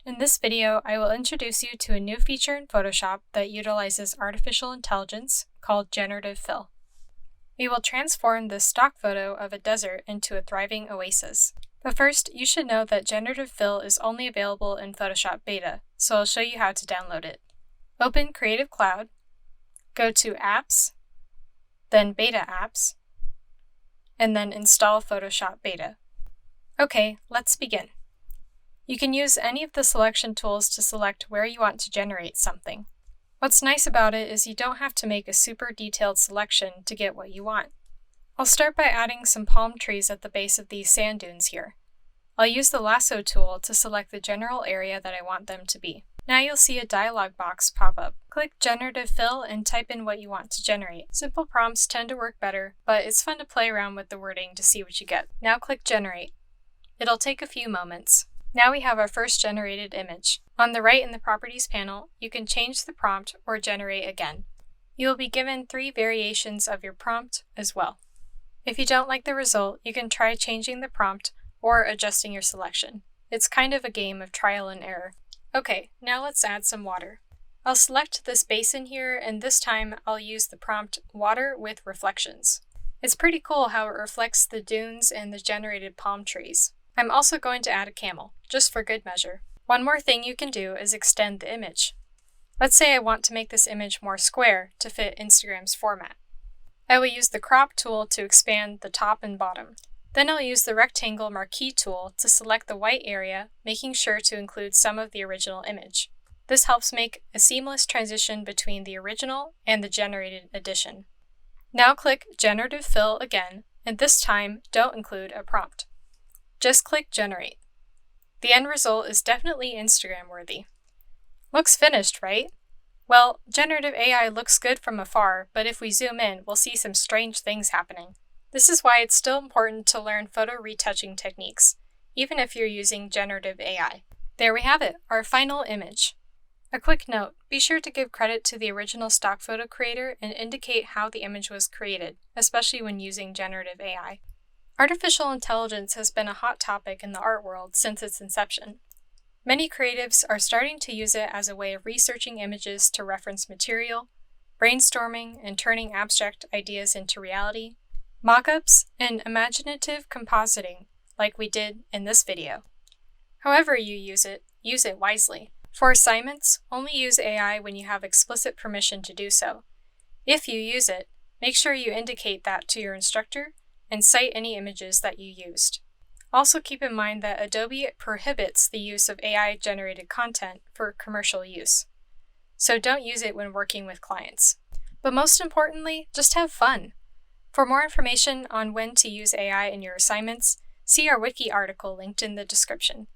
In this video, I will introduce you to a new feature in Photoshop that utilizes artificial intelligence called Generative Fill. We will transform this stock photo of a desert into a thriving oasis. But first, you should know that Generative Fill is only available in Photoshop Beta, so I'll show you how to download it. Open Creative Cloud, go to Apps, then Beta Apps, and then install Photoshop Beta. Okay, let's begin. You can use any of the selection tools to select where you want to generate something. What's nice about it is you don't have to make a super detailed selection to get what you want. I'll start by adding some palm trees at the base of these sand dunes here. I'll use the lasso tool to select the general area that I want them to be. Now you'll see a dialog box pop up. Click Generative Fill and type in what you want to generate. Simple prompts tend to work better, but it's fun to play around with the wording to see what you get. Now click Generate. It'll take a few moments. Now we have our first generated image. On the right in the Properties panel, you can change the prompt or generate again. You will be given 3 variations of your prompt as well. If you don't like the result, you can try changing the prompt or adjusting your selection. It's kind of a game of trial and error. Okay, now let's add some water. I'll select this basin here, and this time I'll use the prompt Water with Reflections. It's pretty cool how it reflects the dunes and the generated palm trees. I'm also going to add a camel, just for good measure. One more thing you can do is extend the image. Let's say I want to make this image more square to fit Instagram's format. I will use the crop tool to expand the top and bottom. Then I'll use the rectangle marquee tool to select the white area, making sure to include some of the original image. This helps make a seamless transition between the original and the generated edition. Now click Generative Fill again, and this time don't include a prompt. Just click Generate. The end result is definitely Instagram worthy. Looks finished, right? Well, generative AI looks good from afar, but if we zoom in, we'll see some strange things happening. This is why it's still important to learn photo retouching techniques, even if you're using generative AI. There we have it, our final image. A quick note, be sure to give credit to the original stock photo creator and indicate how the image was created, especially when using generative AI. Artificial intelligence has been a hot topic in the art world since its inception. Many creatives are starting to use it as a way of researching images to reference material, brainstorming and turning abstract ideas into reality, mock-ups, and imaginative compositing, like we did in this video. However you use it wisely. For assignments, only use AI when you have explicit permission to do so. If you use it, make sure you indicate that to your instructor and cite any images that you used. Also keep in mind that Adobe prohibits the use of AI-generated content for commercial use, so don't use it when working with clients. But most importantly, just have fun. For more information on when to use AI in your assignments, see our wiki article linked in the description.